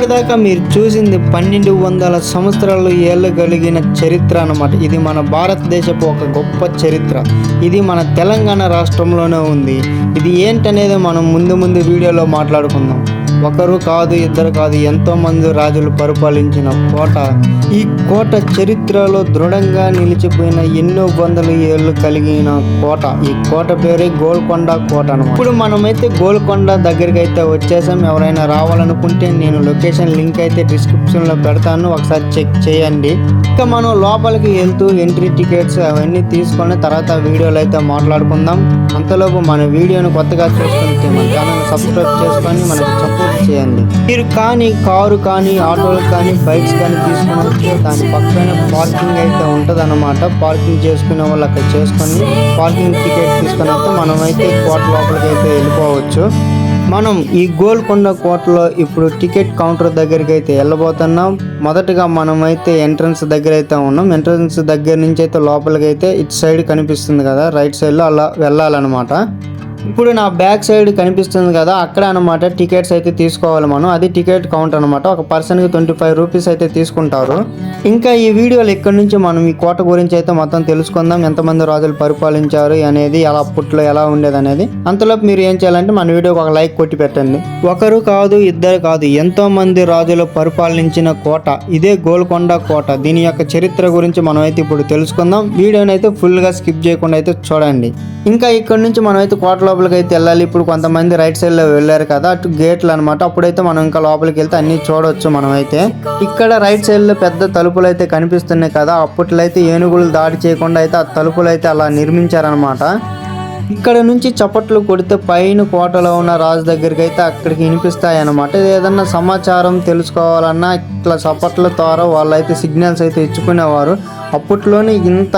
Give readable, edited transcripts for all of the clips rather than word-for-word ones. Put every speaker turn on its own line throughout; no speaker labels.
ఇప్పటిదాకా మీరు చూసింది 1200 సంవత్సరాలు ఏళ్ళు కలిగిన చరిత్ర అన్నమాట. ఇది మన భారతదేశపు ఒక గొప్ప చరిత్ర. ఇది మన తెలంగాణ రాష్ట్రంలోనే ఉంది. ఇది ఏంటనేది మనం ముందు వీడియోలో మాట్లాడుకుందాం. ఒకరు కాదు, ఇద్దరు కాదు, ఎంతోమంది రాజులు పరిపాలించిన కోట. ఈ కోట చరిత్రలో దృఢంగా నిలిచిపోయిన ఎన్నో వందల ఏళ్ళు కలిగిన కోట. ఈ కోట పేరే గోల్కొండ కోట అన్నమాట. ఇప్పుడు మనమైతే గోల్కొండ దగ్గరికి అయితే వచ్చేసాం. ఎవరైనా రావాలనుకుంటే నేను లొకేషన్ లింక్ అయితే డిస్క్రిప్షన్లో పెడతాను, ఒకసారి చెక్ చేయండి. ఇంకా మనం లోపలికి వెళ్తూ ఎంట్రీ టికెట్స్ అవన్నీ తీసుకొని తర్వాత వీడియోలో అయితే మాట్లాడుకుందాం. అంతలోపు మన వీడియోని కొత్తగా చూస్తుంటే మన ఛానల్ సబ్స్క్రైబ్ చేసుకొని మనకి సపోర్ట్ చేయండి. మీరు కానీ కారు కానీ ఆటోలు కానీ బైక్స్ కానీ తీసుకుని వస్తే దాని పక్కన పార్కింగ్ అయితే ఉంటుంది అన్నమాట. పార్కింగ్ చేసుకునే వాళ్ళు అక్కడ చేసుకొని పార్కింగ్ టికెట్ తీసుకుని వస్తే మనమైతే కోట లోపలికి అయితే వెళ్ళిపోవచ్చు. మనం ఈ గోల్కొండ కోటలో ఇప్పుడు టికెట్ కౌంటర్ దగ్గరికి అయితే వెళ్ళబోతున్నాం. మొదటగా మనమైతే ఎంట్రన్స్ దగ్గర అయితే ఉన్నాం. ఎంట్రన్స్ దగ్గర నుంచి అయితే లోపలికి అయితే ఇటు సైడ్ కనిపిస్తుంది కదా, రైట్ సైడ్లో అలా వెళ్ళాలన్నమాట. ఇప్పుడు నా బ్యాక్ సైడ్ కనిపిస్తుంది కదా, అక్కడ అనమాట టికెట్స్ అయితే తీసుకోవాలి మనం. అది టికెట్ కౌంటర్ అనమాట. ఒక పర్సన్కి 25 రూపీస్ అయితే తీసుకుంటారు. ఇంకా ఈ వీడియోలో ఇక్కడ నుంచి మనం ఈ కోట గురించి అయితే మొత్తం తెలుసుకుందాం. ఎంతమంది రాజులు పరిపాలించారు అనేది, ఎలా అప్పట్లో ఎలా ఉండేది అనేది. అంతలోపు మీరు ఏం చేయాలంటే మన వీడియోకి ఒక లైక్ కొట్టి పెట్టండి. ఒకరు కాదు, ఇద్దరు కాదు, ఎంతో మంది రాజులు పరిపాలించిన కోట ఇదే గోల్కొండ కోట. దీని యొక్క చరిత్ర గురించి మనం అయితే ఇప్పుడు తెలుసుకుందాం. వీడియోని అయితే ఫుల్గా స్కిప్ చేయకుండా అయితే చూడండి. ఇంకా ఇక్కడ నుంచి మనం అయితే కోట లోపలికి అయితే వెళ్ళాలి. ఇప్పుడు కొంతమంది రైట్ సైడ్ లో వెళ్ళారు కదా, అటు గేట్లు అనమాట. అప్పుడైతే మనం ఇంకా లోపలికి వెళ్తే అన్ని చూడవచ్చు. మనం అయితే ఇక్కడ రైట్ సైడ్ లో పెద్ద తలుపులు అయితే కనిపిస్తున్నాయి కదా, అప్పట్లో అయితే ఏనుగులు దాడి చేయకుండా అయితే ఆ తలుపులు అయితే అలా నిర్మించారనమాట. ఇక్కడ నుంచి చప్పట్లు కొడితే పైన కోటలో ఉన్న రాజు దగ్గరికి అయితే అక్కడికి వినిపిస్తాయి అన్నమాట. ఏదన్నా సమాచారం తెలుసుకోవాలన్నా ఇట్లా చప్పట్ల ద్వారా వాళ్ళైతే సిగ్నల్స్ అయితే ఇచ్చుకునేవారు. అప్పట్లోనే ఇంత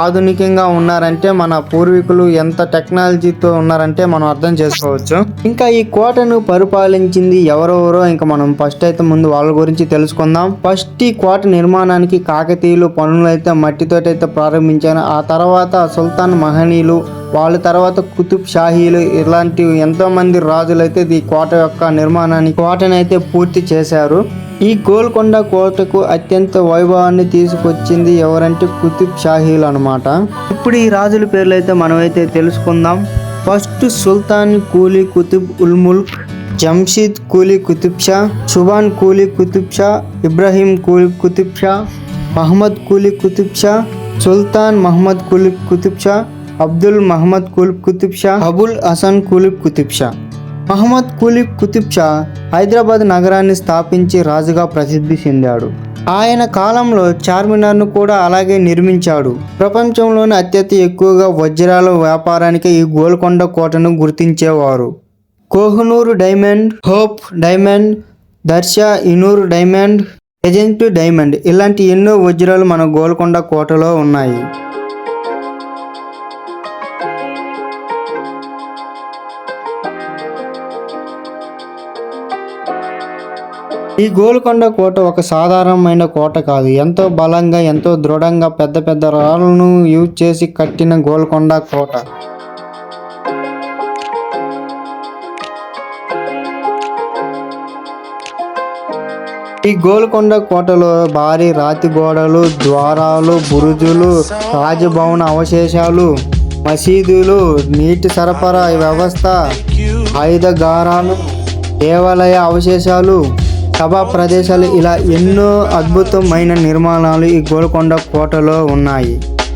ఆధునికంగా ఉన్నారంటే మన పూర్వీకులు ఎంత టెక్నాలజీతో ఉన్నారంటే మనం అర్థం చేసుకోవచ్చు. ఇంకా ఈ కోటను పరిపాలించింది ఎవరెవరో ఇంకా మనం ఫస్ట్ అయితే ముందు వాళ్ళ గురించి తెలుసుకుందాం. ఫస్ట్ ఈ కోట నిర్మాణానికి కాకతీయులు పనులు అయితే మట్టితోటి అయితే ప్రారంభించారు. ఆ తర్వాత సుల్తాన్ మహనీయులు, వాళ్ళ తర్వాత కుతుబ్ షాహీలు, ఇలాంటి ఎంతో మంది రాజులు అయితే ఈ కోట యొక్క నిర్మాణానికి కోటను అయితే పూర్తి చేశారు. ఈ గోల్కొండ కోటకు అత్యంత వైభవాన్ని తీసుకొచ్చింది ఎవరంటే కుతుబ్ షాహీలు అనమాట. ఇప్పుడు ఈ రాజుల పేర్లు అయితే మనమైతే తెలుసుకుందాం. ఫస్ట్ సుల్తాన్ కూలీ కుతుబ్ ఉల్ ముల్క్, జంషీద్ కూలీ కుతుబ్ షా, సుబాన్ కూలీ కుతుబ్ షా, ఇబ్రాహీం కూలీ కుతుబ్ షా, మహమ్మద్ కూలీ కుతుబ్ షా, సుల్తాన్ మహమ్మద్ కూలీ కుతుబ్ షా, అబ్దుల్ మహమ్మద్ కూలిబ్ కుతుబ్ షా, అబుల్ హసన్ కూలిబ్ కుతుబ్ షా. మహమ్మద్ కూలిబ్ కుతుబ్ షా హైదరాబాద్ నగరాన్ని స్థాపించి రాజుగా ప్రసిద్ధి చెందాడు. ఆయన కాలంలో చార్మినార్ను కూడా అలాగే నిర్మించాడు. ప్రపంచంలోనే అత్యంత ఎక్కువగా వజ్రాల వ్యాపారానికి ఈ గోల్కొండ కోటను గుర్తించేవారు. కోహినూర్ డైమండ్, హోప్ డైమండ్, దర్శా ఇనూర్ డైమండ్, ఎజెంట్ డైమండ్, ఇలాంటి ఎన్నో వజ్రాలు మన గోల్కొండ కోటలో ఉన్నాయి. ఈ గోల్కొండ కోట ఒక సాధారణమైన కోట కాదు. ఎంతో బలంగా, ఎంతో దృఢంగా పెద్ద రాళ్లను యూజ్ చేసి కట్టిన గోల్కొండ కోట. ఈ గోల్కొండ కోటలో భారీ రాతి గోడలు, ద్వారాలు, బురుజులు, రాజభవన అవశేషాలు, మసీదులు, నీటి సరఫరా వ్యవస్థ, ఆయుధగారాలు, దేవాలయ అవశేషాలు, సభా ప్రదేశాలు, ఇలా ఎన్నో అద్భుతమైన నిర్మాణాలు ఈ గోల్కొండ కోటలో ఉన్నాయి.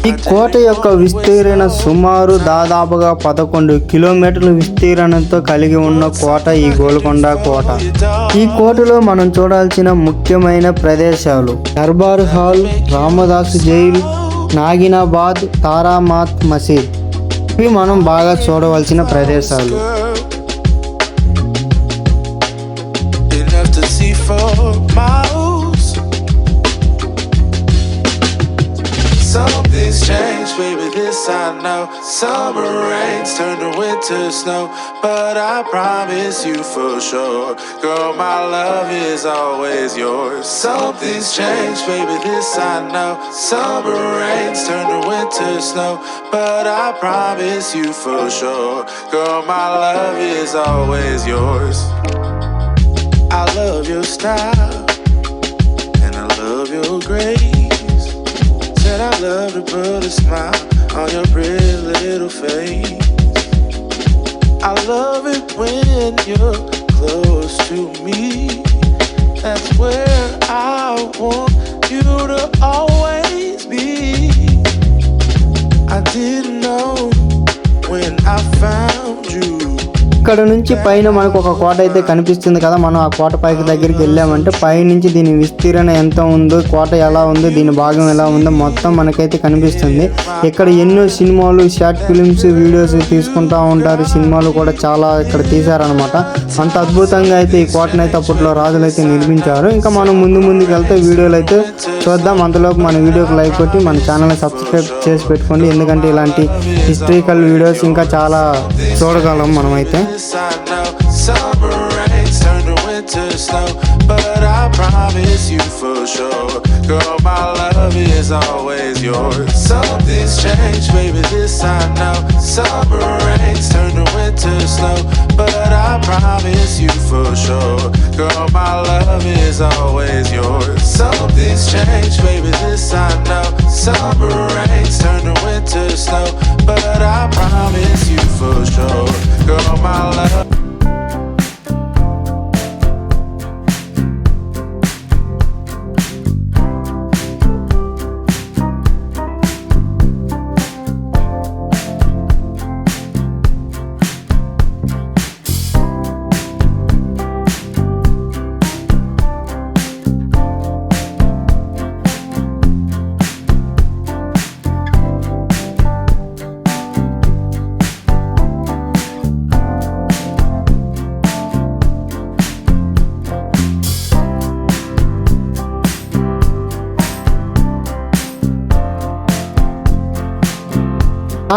ఈ కోట యొక్క విస్తీర్ణ సుమారు దాదాపుగా 11 కిలోమీటర్ల విస్తీర్ణంతో కలిగి ఉన్న కోట ఈ గోల్కొండ కోట. ఈ కోటలో మనం చూడాల్సిన ముఖ్యమైన ప్రదేశాలు దర్బార్ హాల్, రామదాస్ జైల్, నాగినాబాద్, తారామాత్ మసీద్. ఇవి మనం బాగా చూడవలసిన ప్రదేశాలు.
for miles. Something's changed, baby, this I know. Summer rains turn to winter snow, but I promise you for sure, girl, my love is always yours. Something's changed, baby, this I know. Summer rains turn to winter snow, but I promise you for sure, girl, my love is always yours. I love your style and I love your grace. Said I love to put a smile on your pretty little face. I love it when you're close to me. That's where I want you to always be. I didn't know when I found you.
ఇక్కడ నుంచి పైన మనకు ఒక కోట అయితే కనిపిస్తుంది కదా. మనం ఆ కోట పైకి దగ్గరికి వెళ్ళామంటే పైనుంచి దీని విస్తీర్ణ ఎంత ఉందో, కోట ఎలా ఉందో, దీని భాగం ఎలా ఉందో మొత్తం మనకైతే కనిపిస్తుంది. ఇక్కడ ఎన్నో సినిమాలు, షార్ట్ ఫిలిమ్స్, వీడియోస్ తీసుకుంటూ ఉంటారు. సినిమాలు కూడా చాలా ఇక్కడ తీశారనమాట. అంత అద్భుతంగా అయితే ఈ కోటను అయితే అప్పట్లో రాజులు అయితే నిర్మించారు. ఇంకా మనం ముందుకు వెళ్తే వీడియోలు అయితే చూద్దాం. అంతలోపు మన వీడియోకి లైక్ కొట్టి మన ఛానల్ని సబ్స్క్రైబ్ చేసి పెట్టుకోండి. ఎందుకంటే ఇలాంటి హిస్టరికల్ వీడియోస్ ఇంకా చాలా చూడగలం మనమైతే.
I know summer rains turn to winter snow, but I promise you for sure, girl, my love is always yours. Something's changed, baby, this I know. Summer rains turn to winter snow, but I promise you for sure, girl, my love is always yours. Something's changed, baby, this I know. Summer rains turn to winter snow, but I promise you for sure, girl, my love.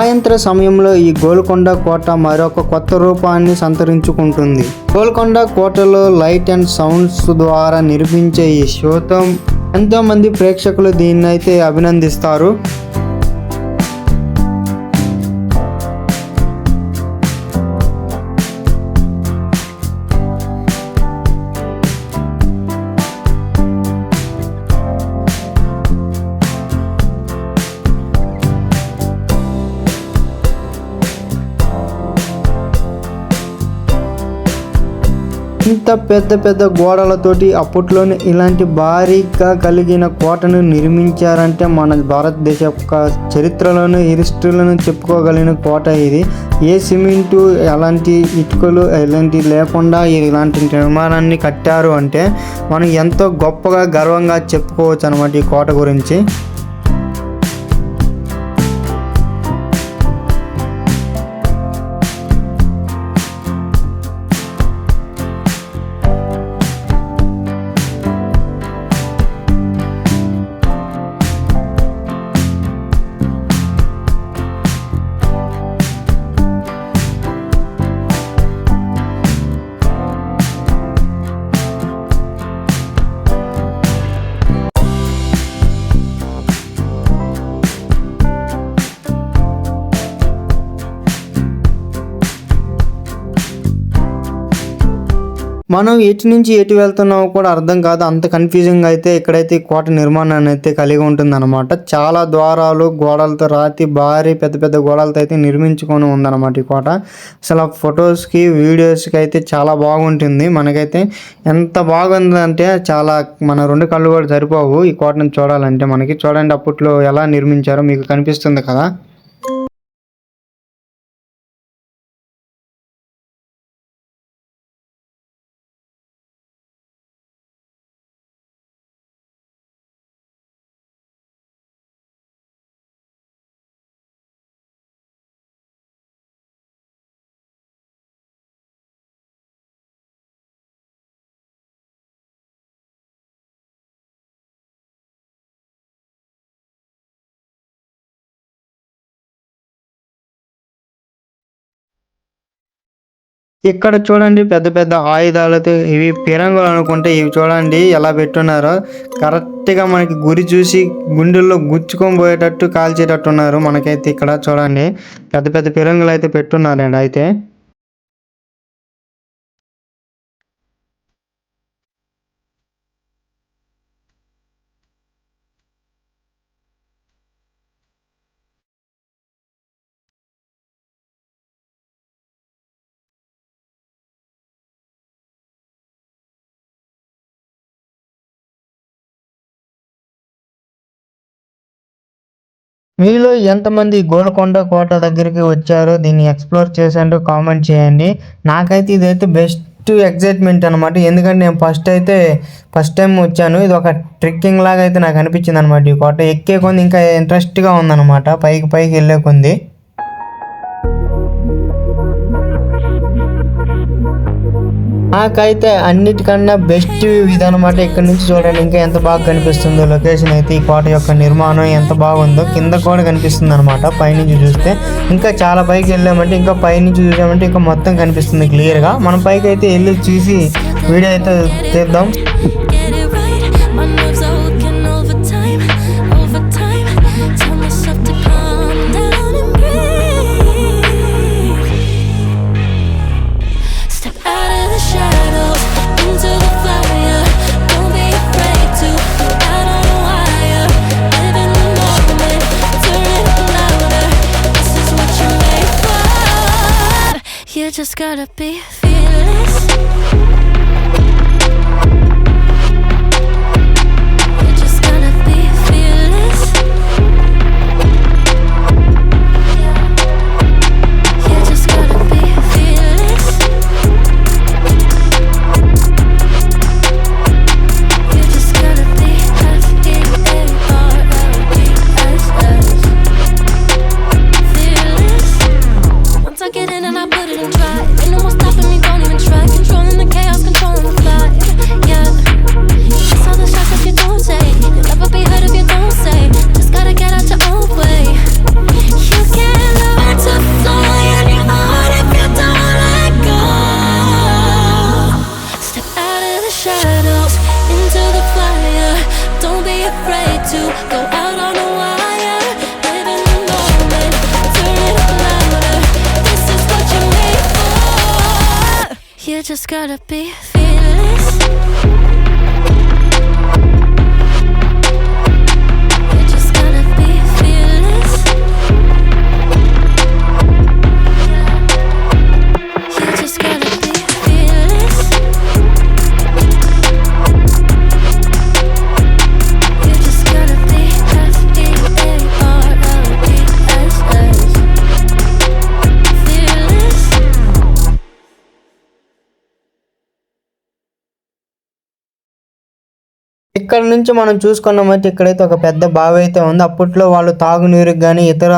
సాయంత్ర సమయంలో ఈ గోల్కొండ కోట మరొక కొత్త రూపాన్ని సంతరించుకుంటుంది. గోల్కొండ కోటలో light and sounds ద్వారా నిర్మించే ఈ షోతో ఎంతో మంది ప్రేక్షకులు దీన్ని అయితే అభినందిస్తారు. ఇంత పెద్ద పెద్ద గోడలతోటి అప్పట్లోనే ఇలాంటి భారీగా కలిగిన కోటను నిర్మించారంటే మన భారతదేశ యొక్క చరిత్రలోనూ హిస్టరీలోనూ చెప్పుకోగలిగిన కోట ఇది. ఏ సిమెంటు, ఎలాంటి ఇటుకలు ఎలాంటి లేకుండా ఇలాంటి నిర్మాణాన్ని కట్టారు అంటే మనం ఎంతో గొప్పగా గర్వంగా చెప్పుకోవచ్చు అన్నమాట ఈ కోట గురించి. మనం ఎటు నుంచి ఎటు వెళ్తున్నామో కూడా అర్థం కాదు, అంత కన్ఫ్యూజింగ్ అయితే ఇక్కడైతే కోట నిర్మాణాన్ని అయితే కలిగి ఉంటుందన్నమాట. చాలా ద్వారాలు, గోడలతో రాతి భారీ పెద్ద పెద్ద గోడలతో అయితే నిర్మించుకొని ఉందన్నమాట ఈ కోట. అసలు ఆ ఫొటోస్కి, వీడియోస్కి అయితే చాలా బాగుంటుంది. మనకైతే ఎంత బాగుందంటే చాలా, మన రెండు కళ్ళు కూడా సరిపోవు ఈ కోటను చూడాలంటే. మనకి చూడండి అప్పట్లో ఎలా నిర్మించారో మీకు కనిపిస్తుంది కదా. ఇక్కడ చూడండి పెద్ద పెద్ద ఆయుధాలతో, ఇవి పిరంగులు అనుకుంటే, ఇవి చూడండి ఎలా పెట్టున్నారో. కరెక్ట్గా మనకి గురి చూసి గుండెల్లో గుచ్చుకొని పోయేటట్టు కాల్చేటట్టు ఉన్నారు. మనకైతే ఇక్కడ చూడండి పెద్ద పెద్ద పిరంగులు అయితే పెట్టున్నారండి. అయితే మీలో ఎంతమంది గోల్కొండ కోట దగ్గరికి వచ్చారో, దీన్ని ఎక్స్ప్లోర్ చేశారో కామెంట్ చేయండి. నాకైతే ఇదైతే బెస్ట్ ఎక్సైట్మెంట్ అనమాట. ఎందుకంటే నేను ఫస్ట్ టైం వచ్చాను. ఇది ఒక ట్రెక్కింగ్ లాగా అయితే నాకు అనిపించింది అనమాట. ఈ కోట ఎక్కే కొంది ఇంకా ఇంట్రెస్ట్గా ఉందన్నమాట, పైకి వెళ్ళే కొంది. నాకైతే అన్నిటికన్నా బెస్ట్ ఇది అనమాట. ఇక్కడ నుంచి చూడండి ఇంకా ఎంత బాగా కనిపిస్తుందో లొకేషన్ అయితే. ఈ కోట యొక్క నిర్మాణం ఎంత బాగుందో కింద కూడా కనిపిస్తుంది అనమాట. పైనుంచి చూస్తే ఇంకా చాలా పైకి వెళ్ళామంటే, ఇంకా పైనుంచి చూసామంటే ఇంకా మొత్తం కనిపిస్తుంది క్లియర్గా. మనం పైకి అయితే వెళ్ళి చూసి వీడియో అయితే తీద్దాం.
You just gotta be fearless. You just gotta be fearless. You just gotta be fearless. You just gotta be fearless. Once I get in and I put it in drive, ain't no more stopping me, don't even try. Controlling the chaos, controlling the fly. Yeah, it's all the shots that you don't take. You'll never be heard if you don't say. Just gotta get out your own way. You can't learn to fly anymore if you don't let go. Step out of the shadows, into the fire. Don't be afraid to go out on a wire. Live in the moment, turn it up louder. This is what you're made for. You just gotta be fearless. You just gotta be fearless. You just gotta be fearless. You just gotta be fearless.
ఇక్కడ నుంచి మనం చూసుకున్నామైతే ఇక్కడైతే ఒక పెద్ద బావి అయితే ఉంది. అప్పట్లో వాళ్ళు తాగునీరుకి కానీ ఇతర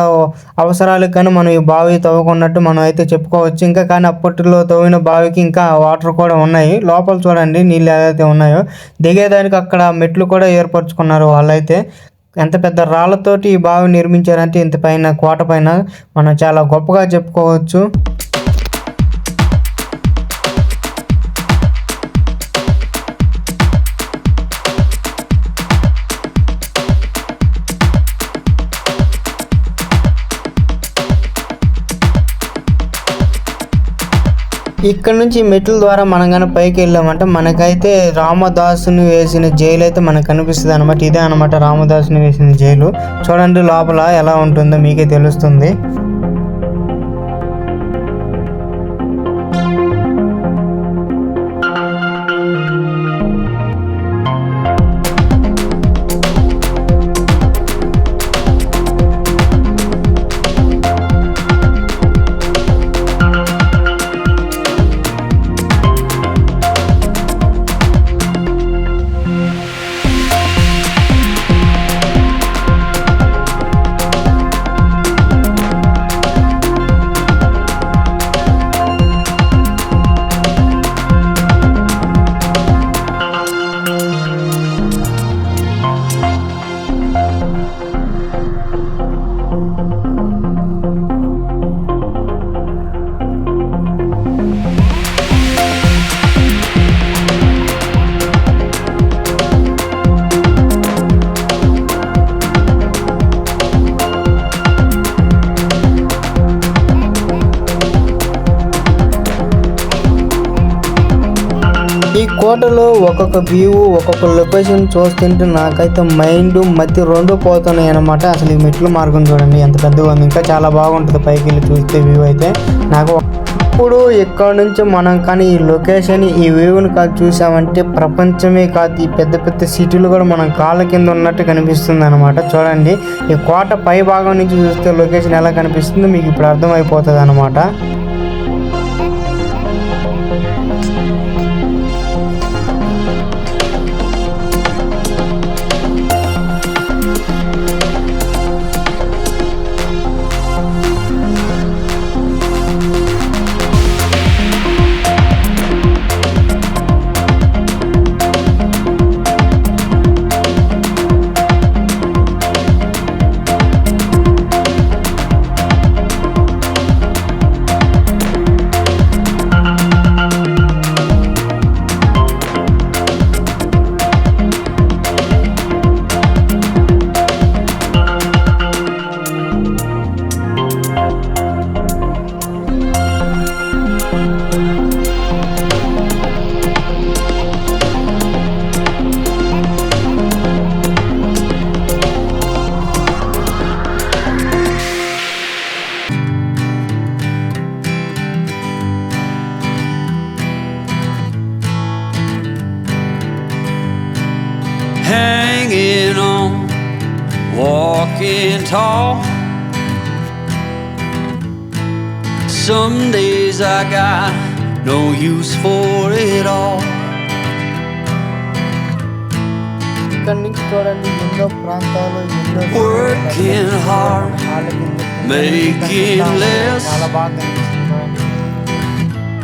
అవసరాలకు కానీ మనం ఈ బావి తవ్వుకున్నట్టు మనం అయితే చెప్పుకోవచ్చు. ఇంకా కానీ అప్పట్లో తవ్విన బావికి ఇంకా వాటర్ కూడా ఉన్నాయి. లోపల చూడండి నీళ్ళు ఏదైతే ఉన్నాయో. దిగేదానికి అక్కడ మెట్లు కూడా ఏర్పరచుకున్నారు వాళ్ళైతే. ఎంత పెద్ద రాళ్ళతోటి ఈ బావి నిర్మించారంటే ఇంత పైన కోట పైన మనం చాలా గొప్పగా చెప్పుకోవచ్చు. ఇక్కడ నుంచి మెట్ల ద్వారా మనం కానీ పైకి వెళ్ళామంటే మనకైతే రామదాసుని వేసిన జైలు అయితే మనకు కనిపిస్తుంది అనమాట. ఇదే అనమాట రామదాసుని వేసిన జైలు. చూడండి లోపల ఎలా ఉంటుందో మీకే తెలుస్తుంది. కోటలో ఒక్కొక్క వ్యూ ఒక్కొక్క లొకేషన్ చూస్తుంటే నాకైతే మైండ్ మధ్య రెండు పోతున్నాయి అనమాట. అసలు ఈ మెట్ల మార్గం చూడండి ఎంత పెద్దగా ఉంది, ఇంకా చాలా బాగుంటుంది పైకి వెళ్ళి చూస్తే వ్యూ అయితే. నాకు ఇప్పుడు ఇక్కడ నుంచి మనం కానీ ఈ లొకేషన్ ఈ వ్యూని కాదు చూసామంటే ప్రపంచమే కాదు ఈ పెద్ద పెద్ద సిటీలు కూడా మనం కాళ్ళ కింద ఉన్నట్టు కనిపిస్తుంది అనమాట. చూడండి ఈ కోట పై భాగం నుంచి చూస్తే లొకేషన్ ఎలా కనిపిస్తుందో మీకు ఇప్పుడు అర్థమైపోతుంది అనమాట.
Hanging on, walking tall. Some days I got no use for it all.
ఇక్కడ నుంచి చూడండి ఎన్నో ప్రాంతాలు ఎన్నో
Working hard, making less.
చాలా బాగా కనిపిస్తుంది చూడండి.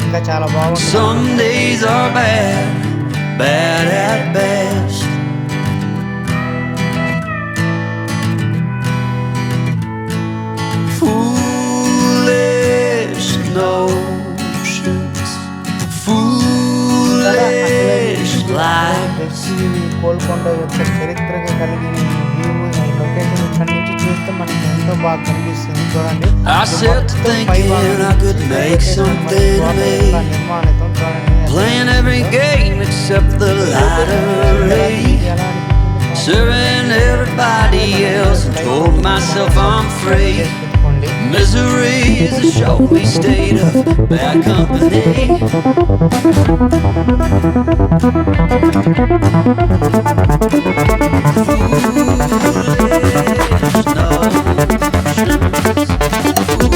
ఇంకా చాలా బాగుంది.
Some days are bad, bad at best. Foolish notions, foolish lies.
Kolkonda యొక్క చరిత్రగా కలిగిన ఈ వ్యూ ఈ లొకేషన్ ఇక్కడ నుంచి చూస్తే మనకి ఎంతో బాగా కనిపిస్తుంది చూడండి.
I set to thinking I could make something made,
నిర్మాణితం చూడండి.
playing every game except the lottery, serving everybody else and told myself I'm free. Misery is a show we stayed up, bad company. Foolish notions,